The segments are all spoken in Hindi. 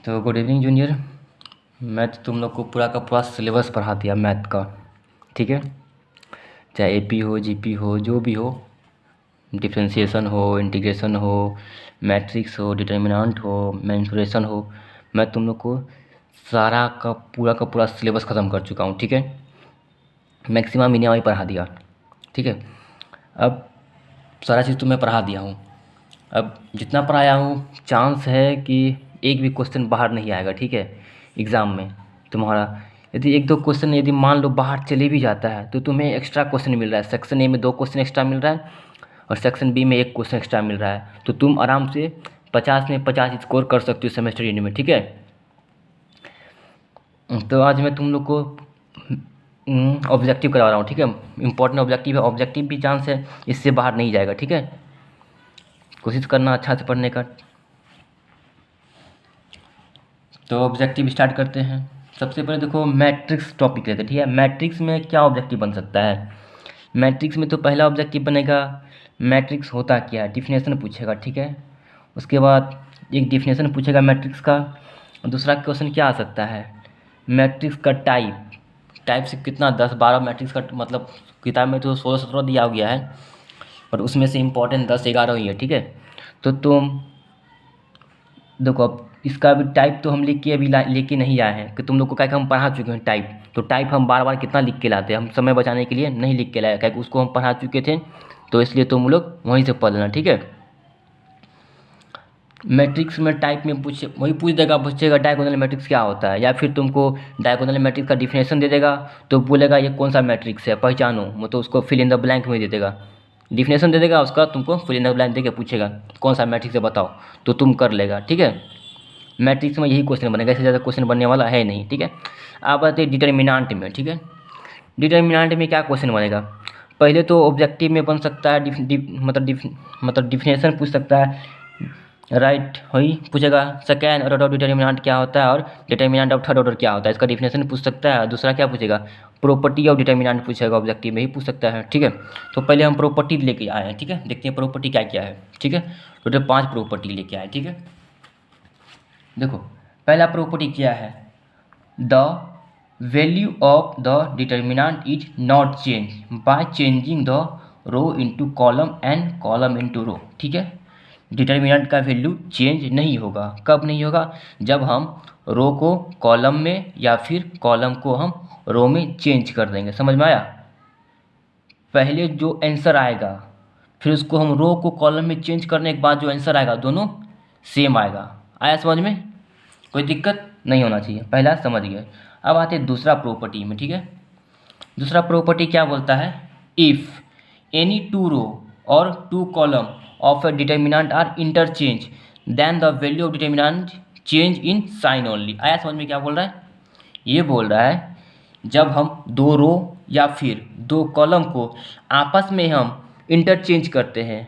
तो गुड इवनिंग जूनियर। मैं तो तुम लोग को पूरा का पूरा सिलेबस पढ़ा दिया मैथ का, ठीक है। चाहे एपी हो, जीपी हो, जो भी हो, डिफरेंशिएशन हो, इंटीग्रेशन हो, मैट्रिक्स हो, डिटर्मिनेंट हो, मेंसुरेशन हो, मैं तुम लोग को सारा का पूरा सिलेबस ख़त्म कर चुका हूँ, ठीक है। मैक्सिमम मिनिमम ही पढ़ा दिया, ठीक है। अब सारा चीज़ तो मैं पढ़ा दिया हूँ। अब जितना पढ़ाया हूँ, चांस है कि एक भी क्वेश्चन बाहर नहीं आएगा, ठीक है। एग्ज़ाम में तुम्हारा यदि एक दो क्वेश्चन यदि मान लो बाहर चले भी जाता है तो तुम्हें एक्स्ट्रा क्वेश्चन मिल रहा है। सेक्शन ए में 2 क्वेश्चन एक्स्ट्रा मिल रहा है और सेक्शन बी में 1 क्वेश्चन एक्स्ट्रा मिल रहा है, तो तुम आराम से 50 में 50 स्कोर कर सकते हो सेमेस्टर एंड में, ठीक है। तो आज मैं तुम लोग को ऑब्जेक्टिव करवा रहा हूँ, ठीक है। इंपॉर्टेंट ऑब्जेक्टिव है, ऑब्जेक्टिव भी चांस है इससे बाहर नहीं जाएगा, ठीक है। कोशिश करना अच्छा से पढ़ने का। तो ऑब्जेक्टिव स्टार्ट करते हैं। सबसे पहले देखो मैट्रिक्स टॉपिक लेते हैं, ठीक है। मैट्रिक्स में क्या ऑब्जेक्टिव बन सकता है? मैट्रिक्स में तो पहला ऑब्जेक्टिव बनेगा मैट्रिक्स होता क्या है, डिफिनेशन पूछेगा, ठीक है। उसके बाद एक डिफिनेशन पूछेगा मैट्रिक्स का। दूसरा क्वेश्चन क्या आ सकता है, मैट्रिक्स का टाइप से कितना 10-12 मैट्रिक्स का, मतलब किताब में तो 16-17 दिया गया है और उसमें से इम्पोर्टेंट 10-11 ही है, ठीक है। तो तुम देखो अब इसका भी टाइप तो हम लिख के अभी लेके नहीं आए हैं कि तुम लोग को क्या हम पढ़ा चुके हैं टाइप। तो टाइप हम बार बार कितना लिख के लाते हैं, हम समय बचाने के लिए नहीं लिख के लाए, क्या उसको हम पढ़ा चुके थे, तो इसलिए तुम लोग वहीं से पढ़ लेना, ठीक है। मैट्रिक्स में टाइप में वही पूछ देगा, पूछेगा डायगोनल मैट्रिक्स क्या होता है, या फिर तुमको डायगोनल मैट्रिक्स का डिफिनेशन दे देगा तो बोलेगा ये कौन सा मैट्रिक्स है पहचानो, मतलब उसको फिल इन द ब्लैंक में दे देगा। डिफिनेशन दे देगा उसका, तुमको फिल इन द ब्लैंक दे के पूछेगा कौन सा मैट्रिक्स है बताओ, तो तुम कर लेगा, ठीक है। मैट्रिक्स में यही क्वेश्चन बनेगा, इससे ज़्यादा क्वेश्चन बनने वाला है नहीं, ठीक है। अब आते हैं डिटर्मिनेंट में, ठीक है। डिटर्मिनेंट में क्या क्वेश्चन बनेगा? पहले तो ऑब्जेक्टिव में बन सकता है मतलब डिफिनेशन पूछ सकता है, राइट वही पूछेगा। सेकेंड ऑर्डर ऑफ डिटर्मिनेंट क्या होता है और डिटर्मिनेंट ऑफ थर्ड ऑर्डर क्या होता है, इसका डिफिनेशन पूछ सकता है। दूसरा क्या पूछेगा, प्रॉपर्टी ऑफ डिटर्मिनेंट पूछेगा, ऑब्जेक्टिव में ही पूछ सकता है, ठीक है। तो पहले हम प्रॉपर्टी लेके आए हैं, ठीक है। देखते हैं प्रॉपर्टी क्या क्या है, ठीक है। टोटल 5 प्रॉपर्टी लेके आए, ठीक है। देखो पहला प्रॉपर्टी क्या है, the value of the determinant is not change by changing the row into column and column into row, ठीक है। डिटर्मिनेंट का वैल्यू चेंज नहीं होगा, कब नहीं होगा, जब हम रो को कॉलम में या फिर कॉलम को हम रो में चेंज कर देंगे, समझ में आया। पहले जो आंसर आएगा फिर उसको हम रो को कॉलम में चेंज करने के बाद जो आंसर आएगा दोनों सेम आएगा। आया समझ में, कोई दिक्कत नहीं होना चाहिए, पहला समझ गए। अब आते हैं दूसरा प्रॉपर्टी में, ठीक है। दूसरा प्रॉपर्टी क्या बोलता है, इफ़ एनी 2 रो और 2 column of a determinant are interchange then the value of determinant change in sign only. आया समझ में क्या बोल रहा है, ये बोल रहा है जब हम 2 रो या फिर 2 कॉलम को आपस में हम इंटरचेंज करते हैं,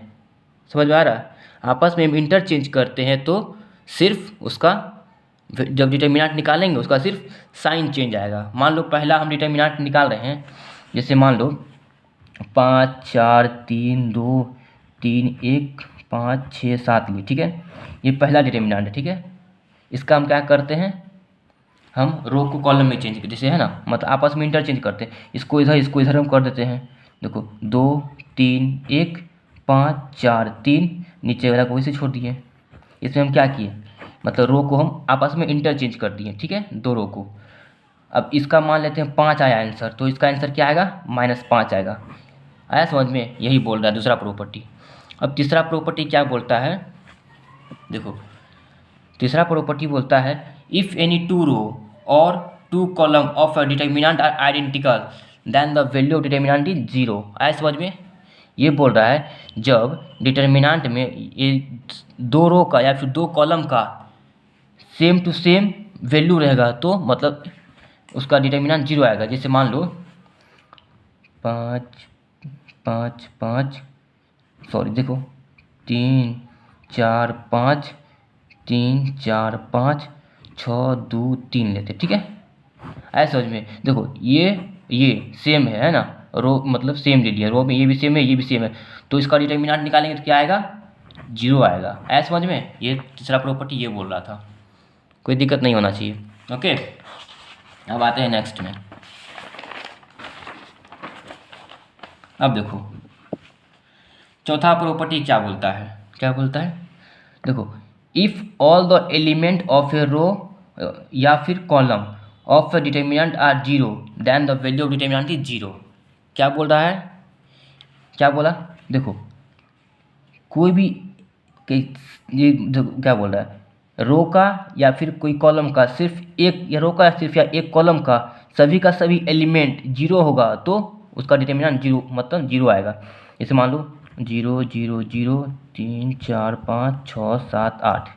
समझ में आ रहा है, आपस में हम इंटरचेंज करते हैं तो सिर्फ उसका जब डिटर्मिनेंट निकालेंगे उसका सिर्फ साइन चेंज आएगा। मान लो पहला हम डिटर्मिनेंट निकाल रहे हैं, जैसे मान लो 5 4 3 2 3 1 5 6 7 लिए, ठीक है। ये पहला डिटर्मिनेंट है, ठीक है। इसका हम क्या करते हैं, हम रो को कॉलम में चेंज जैसे है ना, मतलब आपस में इंटरचेंज करते हैं, इसको इधर हम कर देते हैं। देखो 2 3 1 5 4 3, नीचे वाला को इसे छोड़ दिए। इसमें हम क्या किए, मतलब रो को हम आपस में इंटरचेंज कर दिए, ठीक है, 2 रो को। अब इसका मान लेते हैं 5 आया आंसर, तो इसका आंसर क्या आएगा, -5 आएगा। आया समझ में, यही बोल रहा है दूसरा प्रॉपर्टी। अब तीसरा प्रॉपर्टी क्या बोलता है, देखो तीसरा प्रॉपर्टी बोलता है इफ़ एनी 2 रो और 2 column of a determinant are identical then the value of determinant is 0। आया समझ में, ये बोल रहा है जब डिटर्मिनेंट में ये 2 रो का या फिर 2 कॉलम का सेम टू सेम वैल्यू रहेगा तो मतलब उसका डिटर्मिनेंट 0 आएगा। जैसे मान लो 5 5 5 सॉरी देखो 3 4 5 3 4 5 6 2 3 लेते, ठीक है। ऐसा समझ में, देखो ये सेम है ना, रो मतलब सेम ले लिया, रो में ये भी सेम है ये भी सेम है, तो इसका डिटर्मिनेंट निकालेंगे तो क्या आएगा, 0 आएगा। ऐसा समझ में, ये तीसरा प्रॉपर्टी ये बोल रहा था। कोई दिक्कत नहीं होना चाहिए। ओके, अब आते हैं नेक्स्ट में। अब देखो चौथा प्रॉपर्टी क्या बोलता है, क्या बोलता है, देखो if all the element of a row या फिर column of a determinant are zero then the value of determinant is zero. क्या बोल रहा है, क्या बोला, देखो कोई भी ये देखो क्या बोल रहा है, रो का या फिर कोई कॉलम का सिर्फ एक, या रो का सिर्फ या एक कॉलम का सभी का सभी एलिमेंट जीरो होगा तो उसका डिटर्मिनेंट जीरो, मतलब जीरो आएगा। जैसे मान लो 0 0 0 3 4 5 6 7 8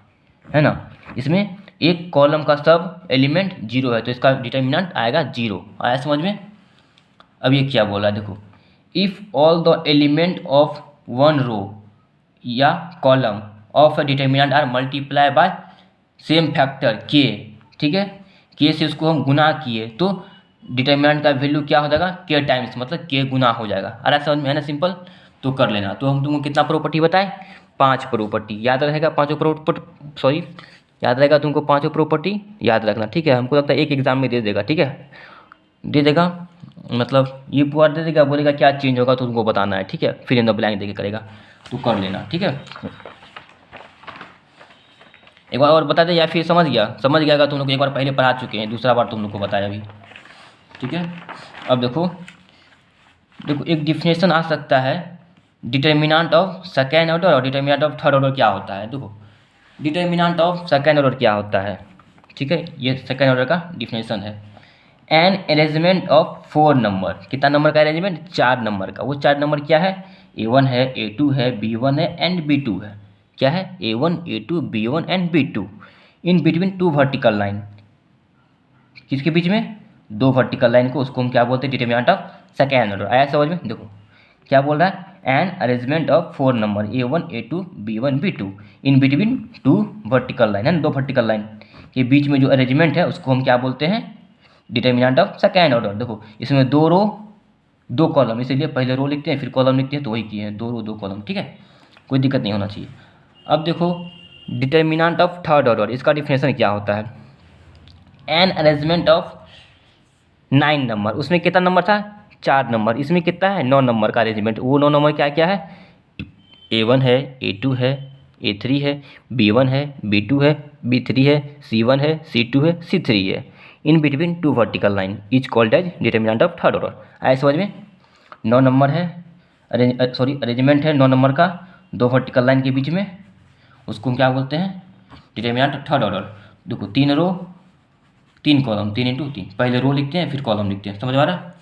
है ना, इसमें एक कॉलम का सब एलिमेंट जीरो है तो इसका डिटर्मिनेंट आएगा जीरो। आया समझ में। अब ये क्या बोला, देखो if all the element of one row या column of a determinant are multiply by same factor के, ठीक है, के से उसको हम गुना किए तो डिटर्मिनेंट का वैल्यू क्या हो जाएगा, के टाइम्स, मतलब के गुना हो जाएगा। अरे समझ में है ना, सिंपल, तो कर लेना। तो हम तुमको कितना प्रॉपर्टी बताए, 5 प्रॉपर्टी, याद रहेगा पाँचों प्रॉपर्टी, सॉरी याद रहेगा तुमको पाँचों प्रॉपर्टी याद रखना, ठीक है। हमको लगता है एक एग्जाम में दे देगा, ठीक है, दे देगा, मतलब ये पूरा दे देगा, बोलेगा क्या चेंज होगा तो तुमको बताना है, ठीक है, फिर इन द ब्लैंक देके करेगा, तो कर लेना, ठीक है। एक बार और बता दे, या फिर समझ गया, समझ गया अगर तुम लोग एक बार पहले पढ़ा चुके हैं, दूसरा बार तुम लोग को बताया अभी, ठीक है। अब देखो देखो एक डिफिनेशन आ सकता है, डिटर्मिनेंट ऑफ सेकेंड ऑर्डर और डिटर्मिनेंट ऑफ थर्ड ऑर्डर क्या होता है। देखो डिटर्मिनेंट ऑफ सेकेंड ऑर्डर क्या होता है, ठीक है, ये सेकेंड ऑर्डर का डिफिनेशन है। एन अरेंजमेंट ऑफ 4 नंबर, कितना नंबर का अरेंजमेंट, 4 नंबर का। वो 4 नंबर क्या है, A1 है, A2 है, B1 है एंड B2 है। क्या है, A1 A2 B1 and B2 in between 2 vertical line, किसके बीच में, 2 वर्टिकल लाइन को, उसको हम क्या बोलते हैं, डिटर्मिनेंट ऑफ सेकेंड ऑर्डर। आया समझ में। देखो क्या बोल रहा है, an arrangement of 4 number A1 A2 B1 B2 in between 2 vertical line, है ना, 2 वर्टिकल लाइन के बीच में जो अरेंजमेंट है उसको हम क्या बोलते हैं, डिटर्मिनेंट ऑफ सेकेंड ऑर्डर। देखो इसमें 2 रो 2 कॉलम, इसीलिए पहले रो लिखते हैं फिर कॉलम लिखते हैं, तो वही किए हैं, 2 रो 2 कॉलम, ठीक है, कोई दिक्कत नहीं होना चाहिए। अब देखो डिटर्मिनेंट ऑफ थर्ड ऑर्डर, इसका डिफिनेशन क्या होता है, एन अरेंजमेंट ऑफ 9 नंबर, उसमें कितना नंबर था, 4 नंबर, इसमें कितना है, 9 नंबर का अरेंजमेंट। वो 9 नंबर क्या क्या है, A1 है, A2 है, A3 है, B1 है, B2 है, B3 है, C1 है, C2 है, C3 है in between 2 vertical line is called as determinant of third order. आए समझ में। 9 नंबर है, अरेंजमेंट है 9 नंबर का 2 वर्टिकल लाइन के बीच में, उसको हम क्या बोलते हैं, डिटर्मिनेंट ऑफ थर्ड ऑर्डर। देखो 3 रो 3 कॉलम, 3 इंटू 3, पहले रो लिखते हैं फिर कॉलम लिखते हैं, समझ आ रहा,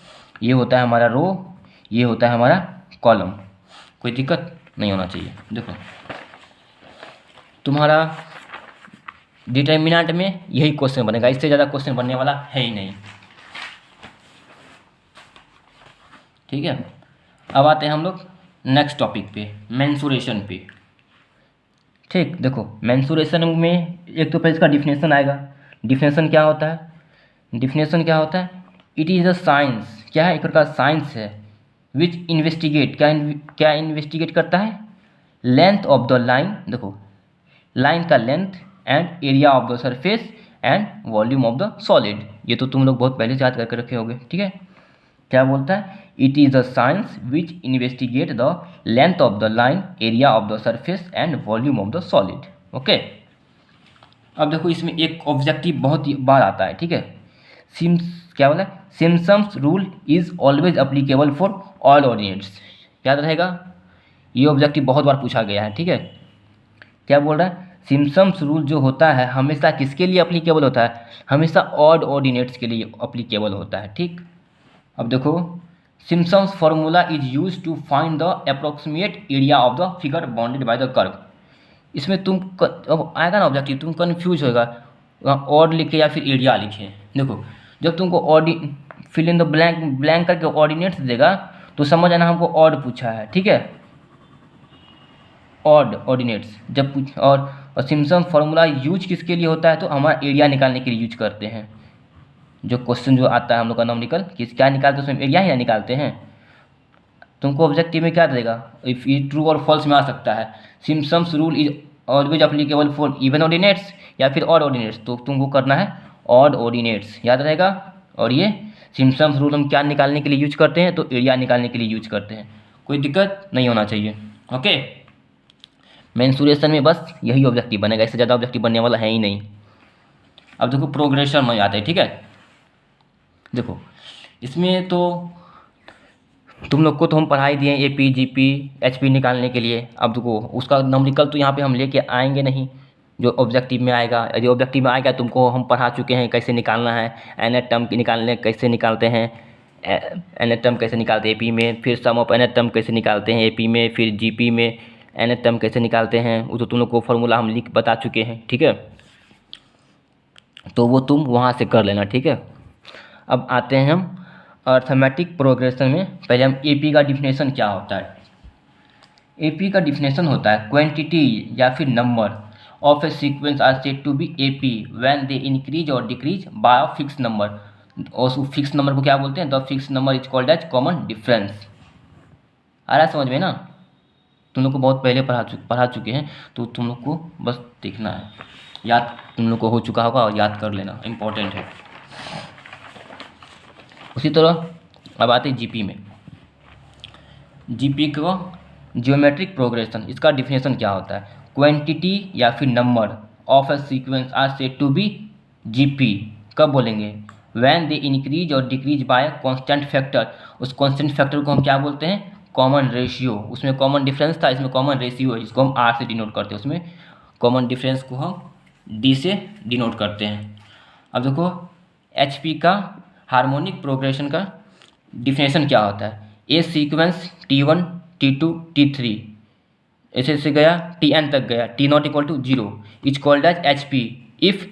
ये होता है हमारा रो, ये होता है हमारा कॉलम, कोई दिक्कत नहीं होना चाहिए। देखो तुम्हारा डिटर्मिनेंट में यही क्वेश्चन बनेगा, इससे ज़्यादा क्वेश्चन बनने वाला है ही नहीं, ठीक है। अब आते हैं हम लोग नेक्स्ट टॉपिक पे, मेंसुरेशन पे, ठीक। देखो मेंसुरेशन में एक तो पहले इसका डिफिनेशन आएगा। डिफिनेशन क्या होता है, डिफिनेशन क्या होता है, इट इज़ अ साइंस, क्या है, एक प्रकार साइंस है, विच इन्वेस्टिगेट, क्या इन्वेस्टिगेट करता है, लेंथ ऑफ द लाइन, देखो लाइन का length and area of the surface and volume of the solid. ये तो तुम लोग बहुत पहले से याद करके रखे होंगे, ठीक है। क्या बोलता है, it is a science which investigate the length of the line, area of the surface and volume of the solid. Okay, अब देखो इसमें एक ऑब्जेक्टिव बहुत बार आता है, ठीक है, क्या बोला, Simpson's rule is always applicable for all ordinates, याद रहेगा, ये ऑब्जेक्टिव बहुत बार पूछा गया है, ठीक है। क्या बोल रहा है, सिम्पसन्स रूल जो होता है हमेशा किसके लिए अप्लीकेबल होता है, हमेशा ऑड ऑर्डिनेट्स के लिए अप्लीकेबल होता है, ठीक। अब देखो Simpson's formula is use to find the approximate area of the figure bounded by the curve. इसमें तुम अब आएगा ना ऑब्जेक्टिव, तुम कन्फ्यूज होगा, वहाँ ऑड लिखे या फिर एरिया लिखे। देखो जब तुमको फिल इन द ब्लैंक करके ऑर्डिनेट्स देगा तो समझ आना हमको ऑड पूछा है, ठीक है, ऑड ऑर्डिनेट्स जब पूछ। और सिम्पसन फार्मूला यूज किसके लिए होता है, तो हमारा एरिया निकालने के लिए यूज करते हैं। जो क्वेश्चन जो आता है हम लोग का नॉमेरिकल क्या निकालते हैं, उसमें एरिया ही निकालते हैं। तुमको ऑब्जेक्टिव में क्या देगा, इफ ये ट्रू और फॉल्स में आ सकता है, Simpson's rule is always applicable for even ordinates या फिर ऑड ऑर्डिनेट्स, तो तुमको करना है ऑड ऑर्डिनेट्स, याद रहेगा। और ये सिम्पसन्स रूल हम क्या निकालने के लिए यूज करते हैं, तो एरिया निकालने के लिए यूज करते हैं, कोई दिक्कत नहीं होना चाहिए। ओके, मेंसुरेशन में बस यही ऑब्जेक्टिव बनेगा, इससे ज़्यादा ऑब्जेक्टिव बनने वाला है ही नहीं। अब देखो प्रोग्रेशन में आता है, ठीक है। देखो इसमें तो तुम लोग को तो हम पढ़ाई दिए AP GP HP निकालने के लिए। अब देखो उसका न्यूमेरिकल तो यहाँ पे हम लेके आएंगे नहीं, जो ऑब्जेक्टिव में आएगा। यदि ऑब्जेक्टिव में आएगा तुमको हम पढ़ा चुके हैं कैसे निकालना है, एनएट टर्म निकालने कैसे निकालते हैं, एनएट टर्म कैसे निकालते हैं AP में, फिर सम ऑफ एनएट टर्म कैसे निकालते हैं AP में, फिर GP में एनएट टर्म कैसे निकालते हैं, वो तो तुम लोग को फॉर्मूला हम लिख बता चुके हैं, ठीक है। तो वो तुम वहाँ से कर लेना, ठीक है। अब आते हैं हम अर्थमेटिक प्रोग्रेशन में। पहले हम AP का डिफिनेशन क्या होता है। AP का डिफिनेशन होता है क्वांटिटी या फिर number of a sequence are said to be AP when they increase और decrease by a fix number. और उस फिक्स नंबर को क्या बोलते हैं, the fix number is called as common difference. आ रहा है समझ में ना, तुम लोग को बहुत पहले पढ़ा चुके हैं, तो तुम लोग को बस देखना है, याद तुम लोग को हो चुका होगा और याद कर लेना इम्पोर्टेंट है। उसी तरह अब आते हैं GP में। GP को जियोमेट्रिक प्रोग्रेशन, इसका डिफिनेशन क्या होता है, क्वांटिटी या फिर number of a sequence are said to be GP। कब बोलेंगे, व्हेन दे इंक्रीज और डिक्रीज बाय कांस्टेंट फैक्टर। उस कांस्टेंट फैक्टर को हम क्या बोलते हैं, कॉमन रेशियो। उसमें कॉमन डिफरेंस था, इसमें कॉमन रेशियो है, जिसको हम R से डिनोट करते हैं। उसमें कॉमन डिफरेंस को हम D से डिनोट करते हैं। अब देखो HP का हार्मोनिक प्रोग्रेशन का डिफिनेशन क्या होता है, ए सीक्वेंस T1 T2 T3 ऐसे ऐसे गया Tn तक गया, T0 equal to 0 is called as HP if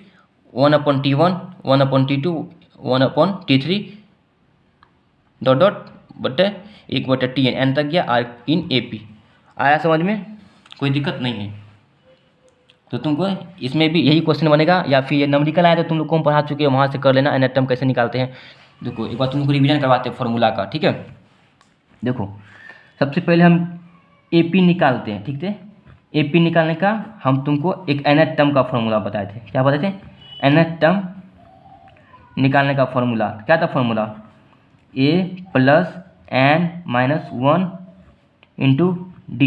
1/T1 1/T2 1/T3 dot dot बटे 1/Tn, n तक गया R इन AP। आया समझ में, कोई दिक्कत नहीं है। तो तुमको इसमें भी यही क्वेश्चन बनेगा, या फिर ये न्यूमेरिकल आया तो तुम लोग को हम पढ़ा चुके हैं, वहाँ से कर लेना एनएट टर्म कैसे निकालते हैं। देखो एक बार तुमको रिवीजन करवाते हैं फॉर्मूला का, ठीक है। देखो सबसे पहले हम AP निकालते हैं, ठीक है। AP निकालने का हम तुमको एक एनएट टर्म का फॉर्मूला बताए थे। क्या बताए थे, एनएट टर्म निकालने का फॉर्मूला क्या था, formula A + n-1 into D।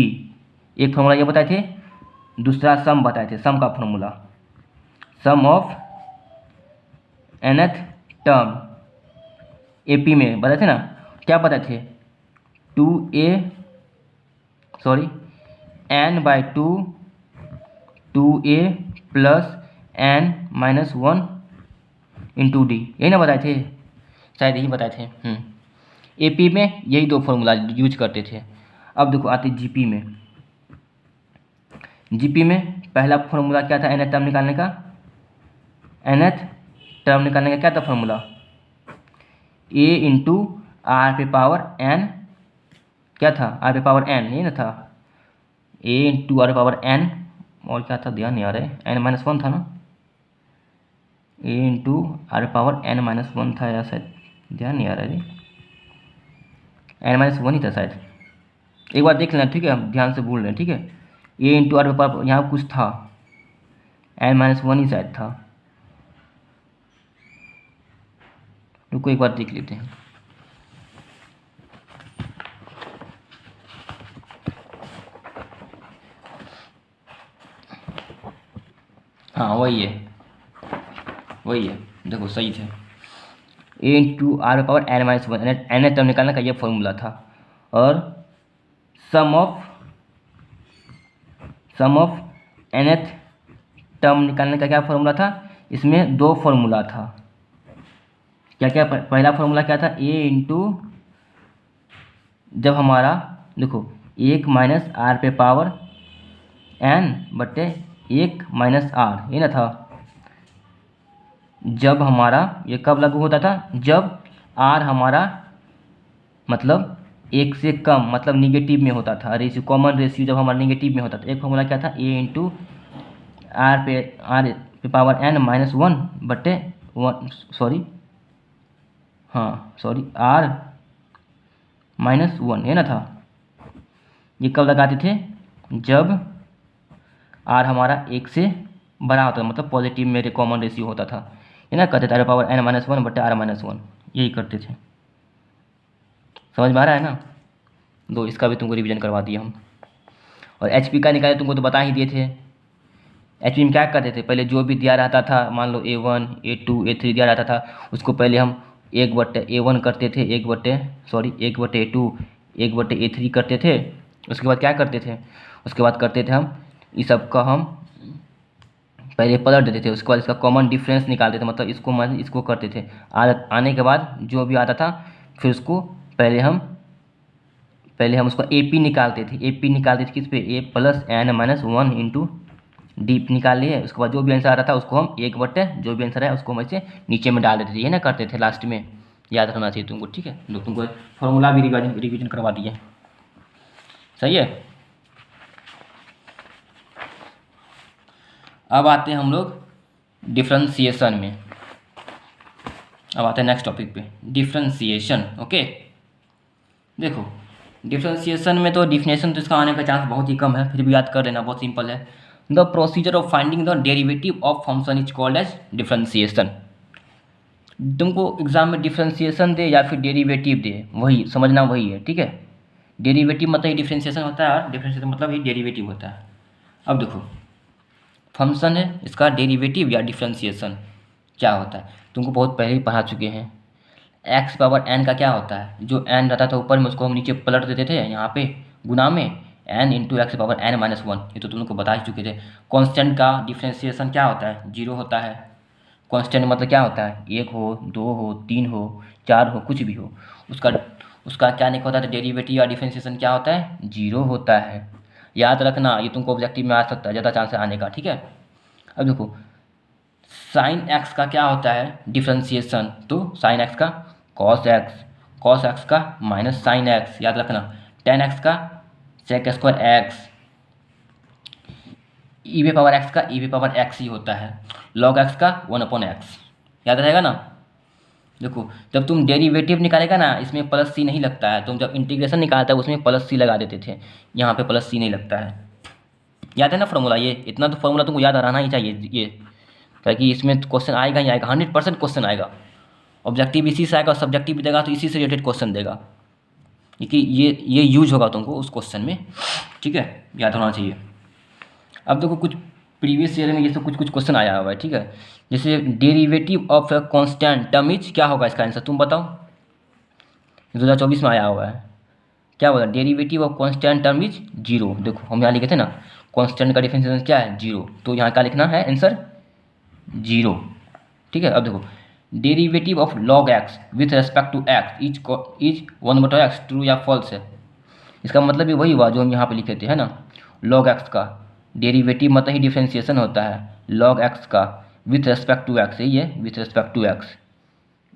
एक फॉर्मूला ये बताए थे, दूसरा सम बताए थे, सम का formula some of nth term AP में बताए थे ना। क्या बताए थे, n/2 2a + n-1 into D, यही ना बताए थे, शायद यही बताए थे। AP में यही दो फॉर्मूला यूज करते थे। अब देखो आते GP में। GP में पहला फॉर्मूला क्या था nth टर्म निकालने का, nth टर्म निकालने का क्या था फॉर्मूला, A इंटू R⁴n, क्या था R⁴n, ये ना था A इंटू R⁴n, और क्या था ध्यान नहीं आ रहा है, n-1 था ना, A इंटू R⁴n-1 था या शायद, ध्यान नहीं आ रहा है, n-1 ही था शायद, एक बार देख लेना, ठीक है, हम ध्यान से भूल रहे हैं, ठीक है। A इंटू R⁴ यहाँ कुछ था, n-1 ही शायद था, रुको एक बार देख लेते हैं। हाँ वही है, देखो सही थे, A into R⁴n-1 nth term निकालने का ये फॉर्मूला था। और सम ऑफ nth टर्म निकालने का क्या फॉर्मूला था, इसमें दो फॉर्मूला था। क्या क्या, पहला फॉर्मूला क्या था, A इंटू, जब हमारा देखो 1 - R⁴n बटे 1 - R, ये ना था, जब हमारा ये कब लागू होता था, जब R हमारा मतलब 1 से कम, मतलब निगेटिव में होता था, रेशियो कॉमन रेशियो जब हमारा निगेटिव में होता था। एक फॉर्मूला क्या था, A इंटू R⁴n-1 बटे R-1, ये ना था। ये कब लगाते थे, जब आर हमारा 1 से बड़ा होता था, मतलब पॉजिटिव में कॉमन रेशियो होता था, है ना, करते थे r⁻n-1/r-1, यही करते थे। समझ में आ रहा है ना। दो इसका भी तुमको रिवीजन करवा दिया हम। और एच का निकाले तुमको तो बता ही दिए थे। एच में क्या करते थे, पहले जो भी दिया रहता था, मान लो A1 A2 A3 दिया रहता था, उसको पहले हम 1/A1 करते थे, 1/A2 1/A3 करते थे। उसके बाद क्या करते थे, उसके बाद करते थे हम इस सब का हम पहले पलट देते थे, उसके बाद इसका कॉमन डिफरेंस निकालते थे, मतलब इसको मान इसको करते थे। आने के बाद जो भी आता था फिर उसको पहले हम उसको AP निकालते थे। AP निकालते थे किस पे, A+n-1 इंटू डी निकाल लिए। उसके बाद जो भी आंसर आ रहा था उसको हम 1/, जो भी आंसर है उसको हम ऐसे नीचे में डाल देते थे, ये ना करते थे लास्ट में। याद रखना चाहिए तुमको, ठीक है। जो तुमको फॉर्मूला भी रिवीजन करवा दिए, सही है। अब आते हैं हम लोग डिफ्रेंसिएशन में। अब आते हैं नेक्स्ट टॉपिक पे, डिफ्रेंसिएशन। ओके, देखो डिफ्रेंसिएशन में तो डिफिनेशन तो इसका आने का चांस बहुत ही कम है, फिर भी याद कर लेना, बहुत सिंपल है। The procedure of finding the derivative of function is called as differentiation. तुमको एग्जाम में डिफ्रेंसिएशन दे या फिर डेरिवेटिव दे, वही समझना, वही है, ठीक है। डेरिवेटिव मतलब ही डिफ्रेंसिएशन होता है और डिफ्रेंसिएशन मतलब ही डेरिवेटिव होता है। अब देखो फंक्शन है, इसका डेरिवेटिव या डिफ्रेंसिएशन क्या होता है तुमको बहुत पहले ही पढ़ा चुके हैं। x⁻n का क्या होता है, जो n रहता था ऊपर में उसको हम नीचे पलट देते थे यहाँ पे गुना में n इंटू x⁻n-1, ये तो तुम लोग को बता ही चुके थे। कांस्टेंट का डिफ्रेंसिएशन क्या होता है, 0 होता है। कांस्टेंट मतलब क्या होता है, 1 हो 2 हो 3 हो 4 हो कुछ भी हो, उसका क्या नहीं होता है, डेरिवेटिव या डिफ्रेंसिएशन क्या होता है, 0 होता है। याद रखना, ये तुमको ऑब्जेक्टिव में आ सकता है, ज़्यादा चांस है आने का, ठीक है। अब देखो साइन x का क्या होता है डिफ्रेंसिएशन, तो साइन x का कॉस x का माइनस साइन x, याद रखना। टेन x का सेक स्क्वायर x, e⁻x का e⁻x ही होता है। log x का 1/x, याद रहेगा ना। देखो जब तुम डेरिवेटिव निकालेगा ना, इसमें प्लस सी नहीं लगता है, तुम जब इंटीग्रेशन निकालता है उसमें प्लस सी लगा देते थे, यहाँ पे प्लस सी नहीं लगता है। याद है ना फॉर्मूला, ये इतना तो फॉर्मूला तुमको याद रहना ही चाहिए, ये ताकि इसमें क्वेश्चन आएगा ही आएगा, 100% क्वेश्चन आएगा। ऑब्जेक्टिव इसी से आएगा, सब्जेक्टिव भी देगा तो इसी से रिलेटेड क्वेश्चन देगा, क्योंकि ये यूज होगा तुमको उस क्वेश्चन में, ठीक है, याद होना चाहिए। अब देखो कुछ प्रीवियस ईयर में ये सब कुछ क्वेश्चन आया हुआ है, ठीक है। जैसे derivative of a constant term is, क्या होगा इसका आंसर तुम बताओ, 2024 में आया हुआ है। क्या बोला, derivative of constant term is 0। देखो हम यहाँ लिखे थे ना कांस्टेंट का डिफरेंशिएशन क्या है, 0, तो यहाँ क्या लिखना है आंसर 0, ठीक है। अब देखो derivative of log x with respect to x is 1/x, true या फॉल्स है। इसका मतलब भी वही हुआ जो हम यहाँ पे लिखे थे, है ना। log x का डेरिवेटिव मतलब ही डिफरेंशिएशन होता है, log x का विथ रेस्पेक्ट टू x, यही है with respect to x।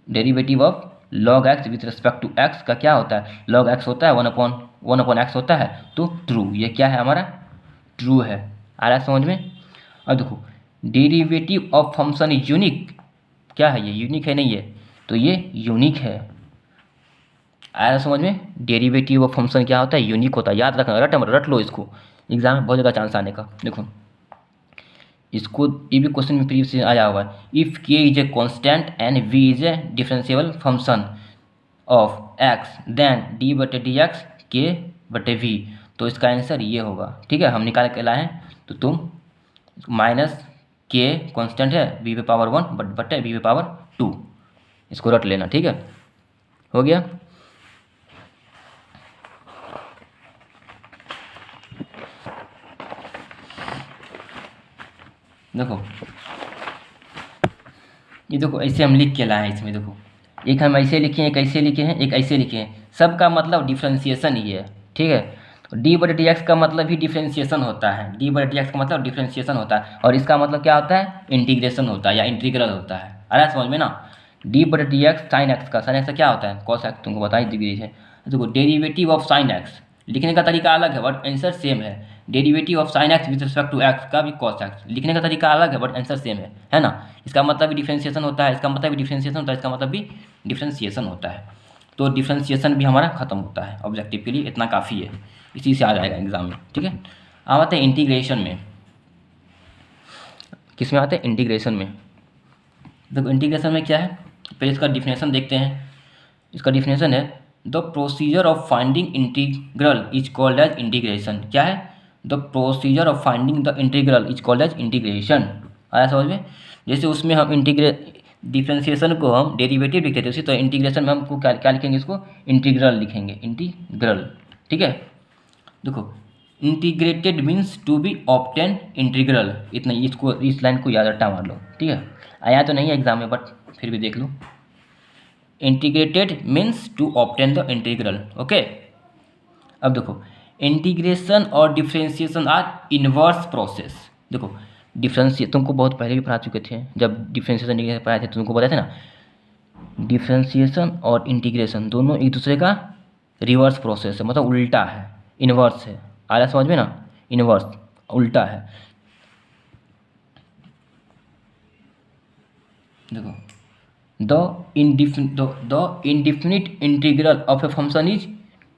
Derivative of log x with respect to x का क्या होता है, log x होता है 1/x होता है, तो ट्रू, ये क्या है हमारा ट्रू है। आ रहा है समझ में। अब देखो derivative of function is unique, क्या है ये, यूनिक है नहीं है, तो ये यूनिक है। आया समझ में। डेरिवेटिव ऑफ फंक्शन क्या होता है, यूनिक होता है, याद रखना, रट लो इसको, एग्जाम में बहुत ज़्यादा चांस आने का। देखो इसको ये भी क्वेश्चन में प्रीवियस आया हुआ है, if k is a constant and v is a differentiable function of x then d/dx k/v, तो इसका आंसर ये होगा, ठीक है। हम निकाल के लाए हैं, तो तुम माइनस के कॉन्स्टेंट है v⁻1 बटे v⁻2, इसको रट लेना, ठीक है। हो गया। देखो ये देखो ऐसे हम लिख के लाए हैं, इसमें देखो एक हम ऐसे लिखे हैं, एक ऐसे लिखे हैं, एक ऐसे लिखे हैं, सबका मतलब डिफ्रेंसिएशन ही है, ठीक है। d/dx का मतलब ही डिफ्रेंसिएशन होता है, d/dx का मतलब डिफ्रेंसिएशन होता है, और इसका मतलब क्या होता है, इंटीग्रेशन होता है या इंटीग्रल होता है। आ रहा है समझ में ना। d/dx साइन एक्स का क्या होता है, कॉस एक्स, तुमको बता ही दी है। देखो डेरिवेटिव ऑफ साइन एक्स लिखने का तरीका अलग है बट आंसर सेम है। Derivative of sine x with respect to x का भी कॉस एक्स लिखने का तरीका अलग है बट आंसर सेम है ना। इसका मतलब भी डिफ्रेंसिएशन होता है, इसका मतलब भी डिफ्रेंसिएशन होता है, इसका मतलब भी डिफ्रेंसिएशन होता है। तो डिफ्रेंसिएशन भी हमारा खत्म होता है, ऑब्जेक्टिव के लिए इतना काफ़ी है, इसी से आ जाएगा एग्जाम में, ठीक है। अब आते हैं इंटीग्रेशन में। किस में आते हैं, इंटीग्रेशन में। देखो इंटीग्रेशन में क्या है, पहले इसका डिफिनेशन देखते हैं। इसका डिफिनेशन है the procedure of finding integral is called as integration. क्या है, the procedure of finding the integral is called as integration. आया समझ में। जैसे उसमें हम डिफ्रेंसिएशन को हम डेरिवेटिव लिखते थे, उसी तो इंटीग्रेशन में हमको क्या लिखेंगे, इसको इंटीग्रल लिखेंगे, इंटीग्रल। ठीक है, देखो integrated means to be obtain integral, इतना इसको, इस लाइन को याद रट्टा मार लो। ठीक है, आया तो नहीं है एग्जाम में, बट फिर भी देख लो। Integrated means to obtain the integral. Okay, अब देखो इंटीग्रेशन और डिफ्रेंशिएशन आर इनवर्स प्रोसेस। देखो डिफ्रेंशिएशन तुमको बहुत पहले भी पढ़ा चुके थे, जब डिफ्रेंशिएशन इंटीग्रेशन पढ़ाए थे तो तुमको बताए थे ना, डिफ्रेंशिएशन और इंटीग्रेशन दोनों एक दूसरे का रिवर्स प्रोसेस है, मतलब उल्टा है, इनवर्स है। आ रहा समझ में ना, इनवर्स उल्टा है। देखो the indefinite integral of a function is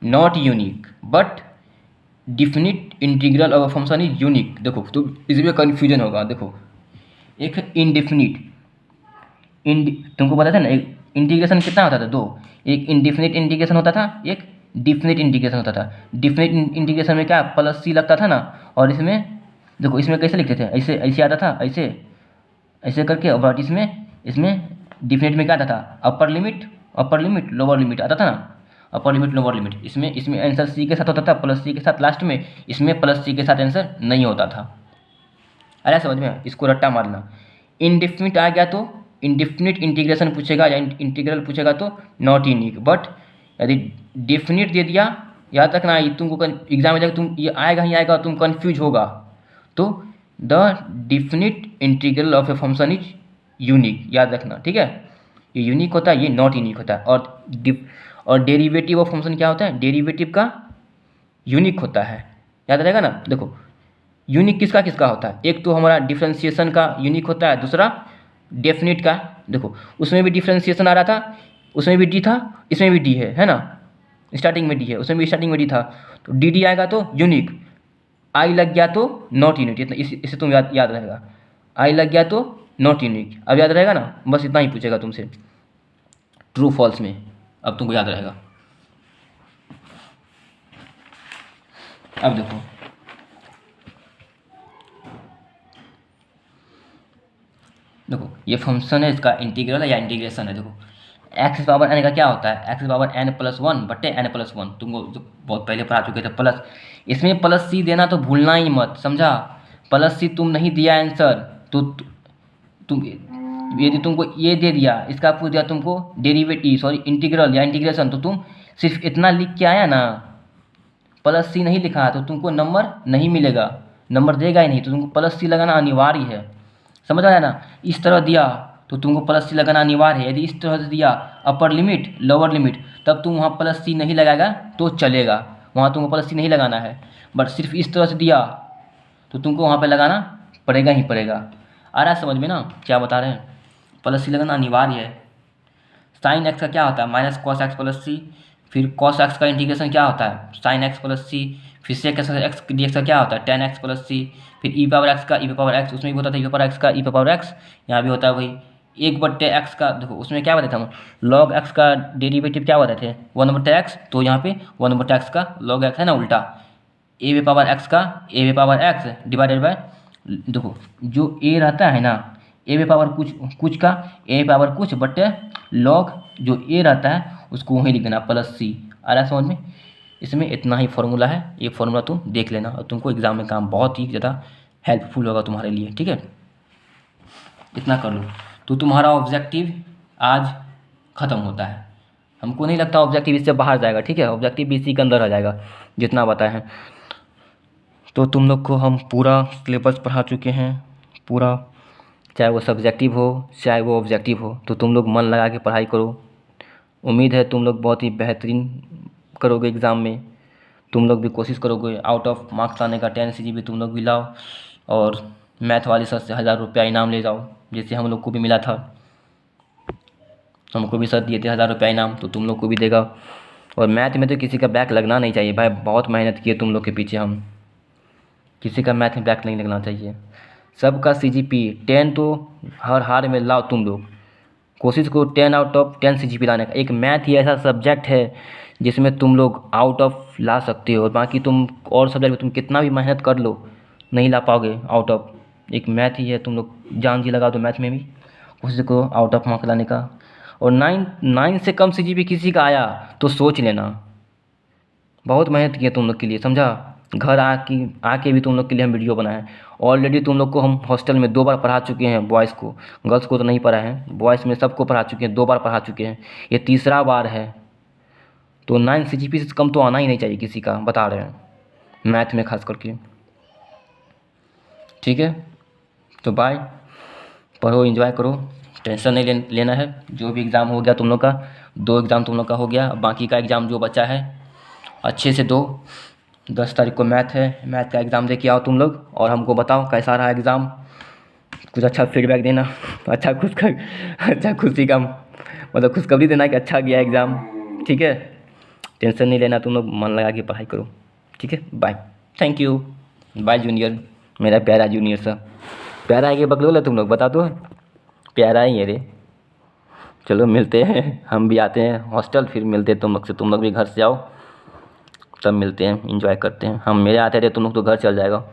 not unique but definite integral of a function is unique। देखो तो इसमें कन्फ्यूजन होगा। देखो एक इंडिफिनिट, तुमको पता था ना, एक इंटीग्रेशन कितना होता था, दो, एक इंडिफिनिट इंटीग्रेशन होता था, एक डिफिनिट इंटीग्रेशन होता था। डिफिनिट इंटीग्रेशन में क्या प्लस सी लगता था ना, और इसमें देखो इसमें कैसे लिखते थे, ऐसे ऐसे आता था, ऐसे ऐसे करके, बट इसमें डिफिनिट में क्या आता था, अपर लिमिट लोअर लिमिट आता था ना, अपर लिमिट लोअर लिमिट। इसमें आंसर सी के साथ होता था, प्लस सी के साथ लास्ट में, इसमें प्लस सी के साथ आंसर नहीं होता था। अरे समझ में, इसको रट्टा मारना। इनडिफिनिट आ गया तो इंडिफिनिट इंटीग्रेशन पूछेगा या इंटीग्रल पूछेगा तो नॉट यूनिक। बट यदि डेफिनिट दे दिया, याद रखना तुमको एग्जाम में जाकर तुम ये आएगा ही आएगा, तुम कन्फ्यूज होगा। तो the definite integral of a function is unique, याद रखना। ठीक है, ये यूनिक होता है, ये नॉट यूनिक होता है। और डेरिवेटिव ऑफ फंक्शन क्या होता है, डेरिवेटिव का यूनिक होता है, याद रहेगा ना। देखो यूनिक किसका किसका होता है, एक तो हमारा डिफ्रेंशिएशन का यूनिक होता है, दूसरा डेफिनिट का। देखो उसमें भी डिफ्रेंशिएशन आ रहा था, उसमें भी डी था, इसमें भी डी है ना, स्टार्टिंग में डी है, उसमें भी स्टार्टिंग में डी था, तो डी डी आएगा तो यूनिक, आई लग गया तो नॉट यूनिक। इतना इसे तुम याद रहेगा, आई लग गया तो नॉट यूनिक। अब याद रहेगा ना, बस इतना ही पूछेगा तुमसे ट्रू फॉल्स में, अब तुमको याद रहेगा। अब देखो ये फंक्शन है, इसका इंटीग्रल है या इंटीग्रेशन है। देखो एक्स पावर एन का क्या होता है, x power n plus one बटे एन प्लस वन, तुमको बहुत पहले पढ़ा चुके थे। प्लस इसमें प्लस सी देना तो भूलना ही मत, समझा। प्लस सी तुम नहीं दिया आंसर तो तुम, यदि तुमको ये दे दिया, इसका पूछ दिया तुमको डेरिवेटिव सॉरी इंटीग्रल या इंटीग्रेशन, तो तुम सिर्फ इतना लिख के आया ना, प्लस सी नहीं लिखा तो तुमको नंबर नहीं मिलेगा, नंबर देगा ही नहीं। तो तुमको प्लस सी लगाना अनिवार्य है, समझ आया ना। इस तरह दिया तो तुमको प्लस सी लगाना अनिवार्य है। यदि इस तरह से दिया अपर लिमिट लोअर लिमिट, तब तुम वहाँ प्लस सी नहीं लगाएगा तो चलेगा, वहाँ तुमको प्लस सी नहीं लगाना है। बट सिर्फ इस तरह से दिया तो तुमको वहाँ पे लगाना पड़ेगा ही पड़ेगा। आ रहा है समझ में ना क्या बता रहे हैं, प्लस सी लगाना अनिवार्य है। साइन एक्स का क्या होता है, माइनस कॉस एक्स प्लस सी। फिर कॉस एक्स का इंटीग्रेशन क्या होता है, साइन एक्स प्लस सी। फिर सेक एक्स डी एक्स का क्या होता है, टेन एक्स प्लस सी। फिर ई पावर एक्स का ई पावर एक्स, उसमें भी होता था ई पावर एक्स का ई पावर एक्स, यहाँ भी होता है वही। एक बट्टे एक्स का, देखो उसमें क्या बताते हम, लॉग एक्स का डेरिवेटिव क्या बताते थे, वन बट्टे एक्स, तो यहाँ पे वन बट्टे एक्स का लॉग एक्स है ना उल्टा, ए वे पावर एक्स का ए वे पावर एक्स डिवाइडेड बाय, देखो जो ए रहता है ना, ए वे पावर कुछ का ए पावर कुछ बट्टे लॉग जो ए रहता है उसको वहीं लिख देना प्लस सी। आ रहा है समझ में। इसमें इतना ही फॉर्मूला है, ये फॉर्मूला तुम देख लेना और तुमको एग्जाम में काम बहुत ही ज़्यादा हेल्पफुल होगा तुम्हारे लिए। ठीक है, इतना कर लो तो तुम्हारा ऑब्जेक्टिव आज ख़त्म होता है। हमको नहीं लगता ऑब्जेक्टिव इससे बाहर जाएगा। ठीक है, ऑब्जेक्टिव भी इसी के अंदर आ जाएगा जितना बताए हैं। तो तुम लोग को हम पूरा सिलेबस पढ़ा चुके हैं, पूरा, चाहे वो सब्जेक्टिव हो चाहे वो ऑब्जेक्टिव हो, तो तुम लोग मन लगा के पढ़ाई करो। उम्मीद है तुम लोग बहुत ही बेहतरीन करोगे एग्ज़ाम में। तुम लोग भी कोशिश करोगे आउट ऑफ मार्क्स लाने का, 10 CGP तुम लोग भी लाओ और मैथ वाले सर से 1000 रुपया इनाम ले जाओ, जैसे हम लोग को भी मिला था। हमको भी सर दिए थे 1000 रुपया इनाम, तो तुम लोग को भी देगा। और मैथ में तो किसी का बैक लगना नहीं चाहिए भाई, बहुत मेहनत किए तुम लोग के पीछे हम, किसी का मैथ में बैक नहीं लगना चाहिए। सबका CGP 10 तो हर हाल में लाओ तुम लोग, कोशिश करो 10 आउट ऑफ 10 CGP लाने का। एक मैथ ही ऐसा सब्जेक्ट है जिसमें तुम लोग आउट ऑफ ला सकते हो, और बाकी तुम और सब्जेक्ट में तुम कितना भी मेहनत कर लो नहीं ला पाओगे आउट ऑफ। एक मैथ ही है, तुम लोग जान जी लगा दो मैथ में भी, कोशिश करो आउट ऑफ मार्क लाने का। और 9 से कम CGP किसी का आया तो सोच लेना, बहुत मेहनत किए तुम लोग के लिए, समझा। घर आके भी तुम लोग के लिए हम वीडियो बनाए। ऑलरेडी तुम लोग को हम हॉस्टल में 2 बार पढ़ा चुके हैं, बॉयज़ को, गर्ल्स को तो नहीं पढ़ाए हैं, बॉयज़ में सबको पढ़ा चुके हैं, 2 बार पढ़ा चुके हैं, ये तीसरा बार है। तो 9 CGP से कम तो आना ही नहीं चाहिए किसी का, बता रहे हैं, मैथ में खास करके। ठीक है, तो बाय, पढ़ो, एंजॉय करो, टेंशन नहीं लेना है। जो भी एग्ज़ाम हो गया तुम लोग का, 2 एग्ज़ाम तुम लोग का हो गया, बाकी का एग्ज़ाम जो बचा है अच्छे से दो। 10 तारीख को मैथ है, मैथ का एग्ज़ाम दे के आओ तुम लोग, और हमको बताओ कैसा रहा एग्ज़ाम, कुछ अच्छा फीडबैक देना, अच्छा खुशी का मतलब खुशखबरी देना कि अच्छा गया एग्ज़ाम। ठीक है, टेंशन नहीं लेना, तुम लोग मन लगा के पढ़ाई करो। ठीक है, bye, thank you, bye junior, मेरा प्यारा जूनियर सा, प्यारा है कि बकलोल है तुम लोग, बता दो, प्यारा ही है रे। चलो मिलते हैं, हम भी आते हैं हॉस्टल, फिर मिलते हैं तुम लोग से, तुम लोग भी घर से आओ, तब मिलते हैं, एंजॉय करते हैं। हम मेरे आते थे, तुम लोग तो घर चल जाएगा,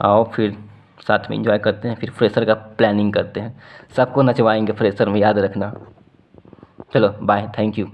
आओ फिर साथ में एंजॉय करते हैं, फिर फ्रेशर का प्लानिंग करते हैं, सबको नचवाएंगे फ्रेशर में, याद रखना। चलो बाय, थैंक यू।